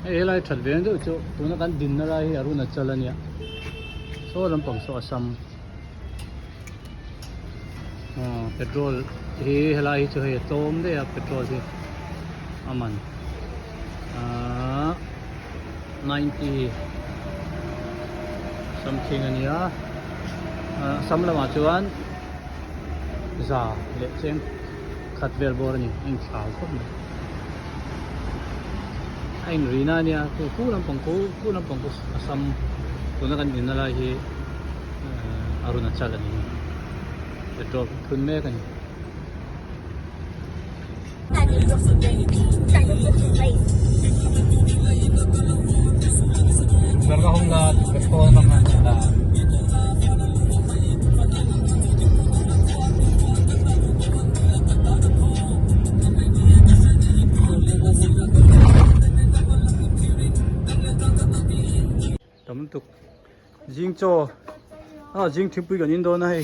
Ei lai that ve do chu tuna kan din na lai Arunachal ania so lampang so Assam petrol hi helai chu he tom de a petrol hi aman 90 something ania sam lama chuan za le cheng khat vel bor ni in thal khop ni anh rina nia ku lampang ku Assam tuna kan din na lai hi Arunachal ani petrol khun me kan Berka hongga petrol naman sila tuk jing cho jing thipi kan in do na hai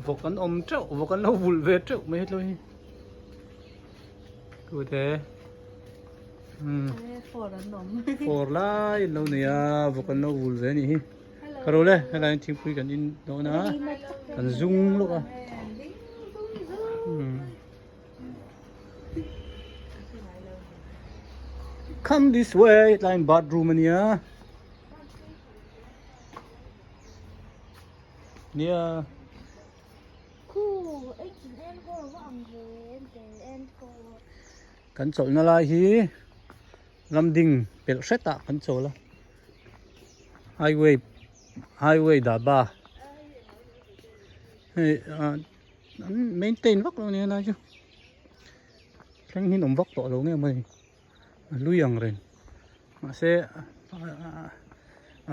vokan om trâu vokan lâu vul về trâu mấy hết rồi cứ thế phở lại lâu này vokan lâu vul về nè caro le hay là thipi kan in do na kan zoom lúc come this way line bathroom ania nia kan chol na lai hi lamding pel seta kan chola highway da ba hey maintain vak lo nia na chu thang hin om vak to lo nge mai luyang ren mà sẽ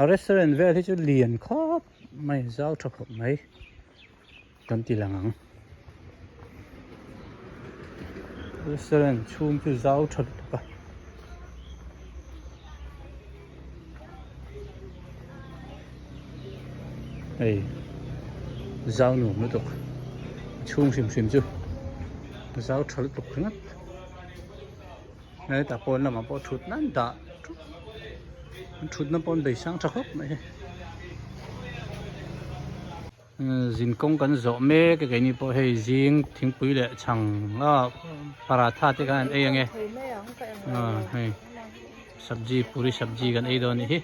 restaurant về thì chú liền khóc mày giao cho khóc mấy cầm tỷ lăng restaurant chung chú giao cho được ba đây giao nụ mới được chung xìm chứ giao cho được hết này ta pon là mà po chut nan da chut na pon bei sang chakop mai zin kong kan zo me cái ni po hei jing thing pui le chang paratha te kan ei ange hei sabji puri sabji kan ei do ni hi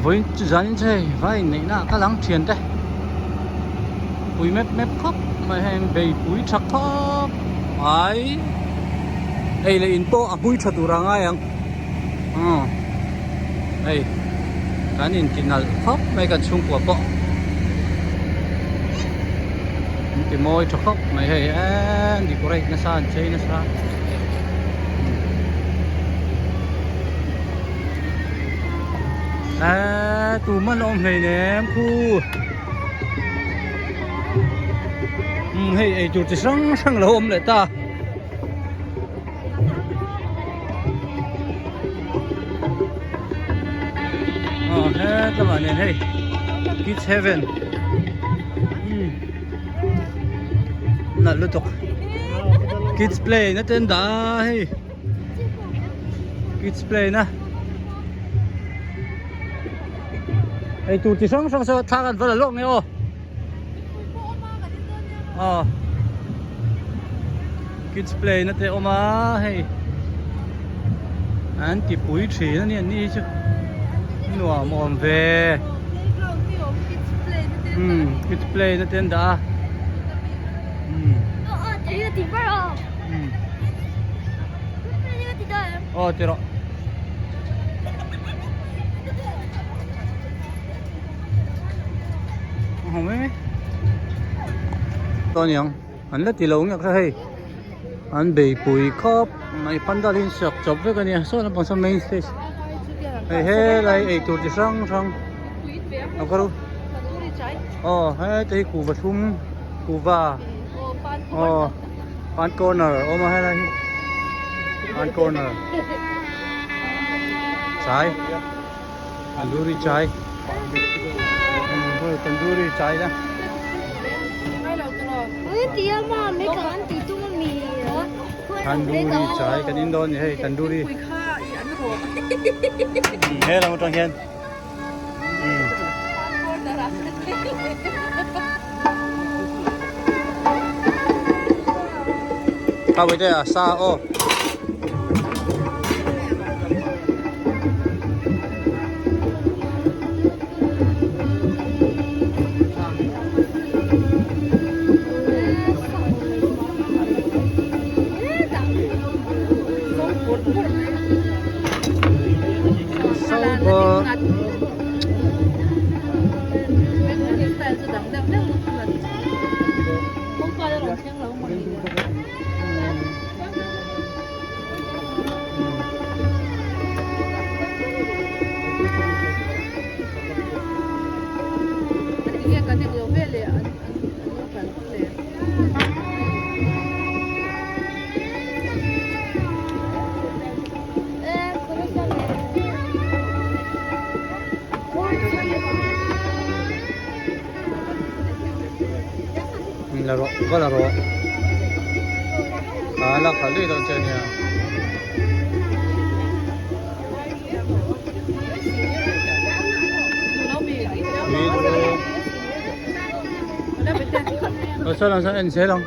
với dán chơi vai này là các lăng truyền đây bùi mép khóc mà em bầy bùi chắc khóc ấy đây là info bùi chắc tụ ra ngay anh đây cái nhìn chỉ là khóc mấy cái xung của bộ cái môi chắc khóc mày hay đi qua đây nó sao chơi nó sao tụi mình ôm này nè khu hay chuột chỉ sáng là ôm lại ta hết các bạn này hey Kids Heaven là lượt tục Kids Play nó tên đã hey Kids Play nè ai tụi chỉ sống sao thang ăn vẫn là lộn nghe ô Kids Play nó thế oma hay anh kịp bụi chỉ nó nè đi chứ nua mồm về Kids Play nó tên đã thế rồi không mấy to nhang anh là tỷ lệ nhạc hay anh bị bụi khóc mày pan ra lên sập chọc với cái này số là bằng số main stage hay hay lại ấy tụi chỉ sang nó có đâu hay thấy cụ vật sum cụ va pan corner mà hay là One corner. Chai. Tandoori chai. Tandoori chai đó. Tandoori chai. Cái Indo này hay tandoori. Thế là một trong hiền. Sao vậy à? Sa ô. là rõ, rất là rõ. Khá lưỡi đầu trên này. Sao làm sao anh sẽ không?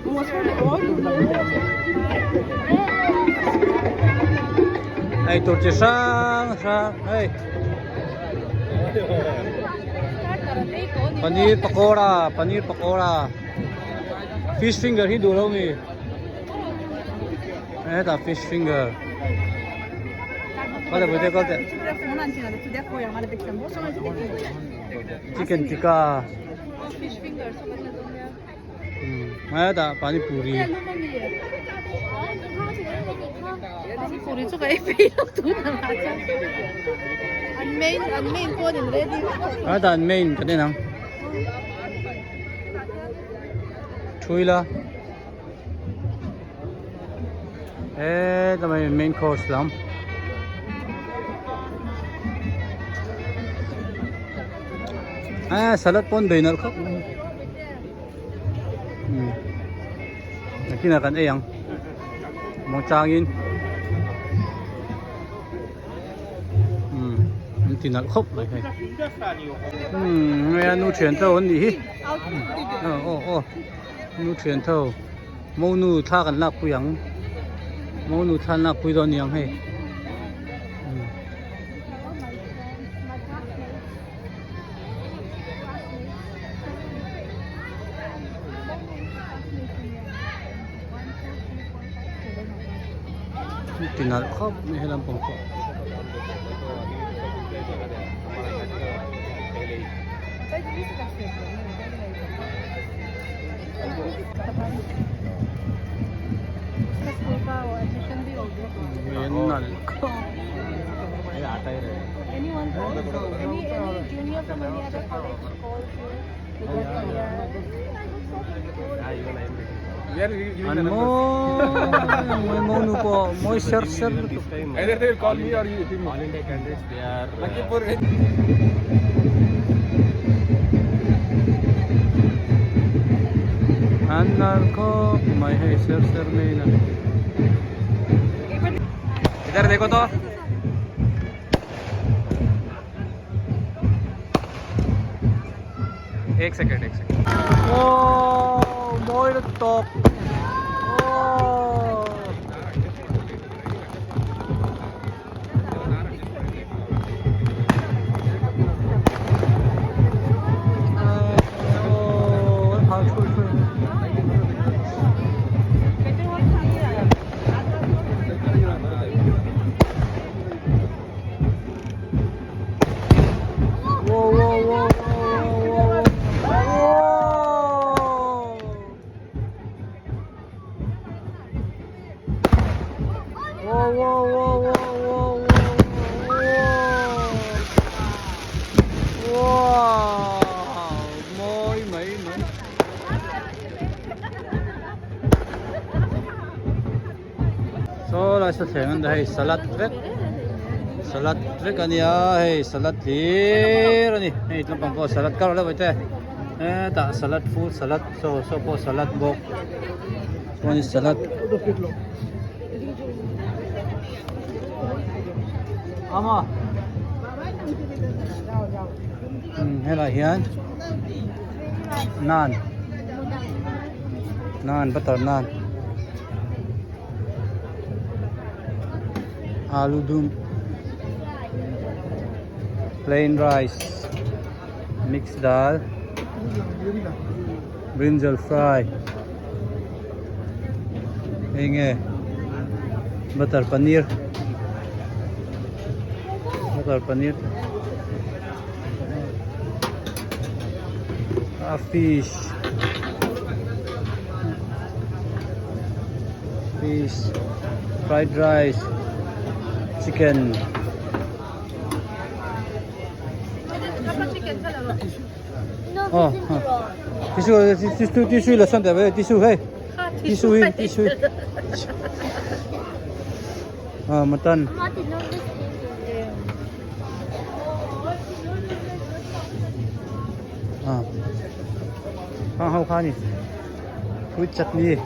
Hey, tổ chức sang, hey. Paneer pakora. Fish finger hi đủ đâu nhỉ? Đây là fish finger. Có thể bữa có thể. Chicken tikka. Đây là pani puri. Puri chỗ cái phê đâu tụi nó làm sao? Ăn main cô đừng ready. Đây là main cái này nào? Chui la. Đây là main course lắm. Salad pun benar kok. Nakina kan yang mau cangin. Tinal khóc này. Nghe nu chuyển thâu nhỉ? Nu chuyển thâu. Mau nu tha kan lạc quyang. Mau nu tha lạc quy don yang hay. Tinal khóc này làm bông khóc. Anyone any junior from any other college calls you? Ano mo po, mo sir. Either they will call me or you. All India candidates, they are lucky for it. Anal ko, may hay sir may na. Idhar dekho to. एक second ओ मोर टॉप sa sengan dahil salat trek. Salat trek aniya, hey salat here ani. Hey ito pang po salat karo la ite. Ta salat food, salat so po salat bok. One is salat. Ama. Hela yan. Naan. Naan, butter naan. Aloo dum. Plain rice. Mixed dal. Brinjal fry. Inge. Butter paneer. Butter paneer. Fish. Fish. Fried rice. Chicken. Oh, tissue là xong rồi, tissue hey. Tissue. Mutton. Hao khani. Fruit chutney.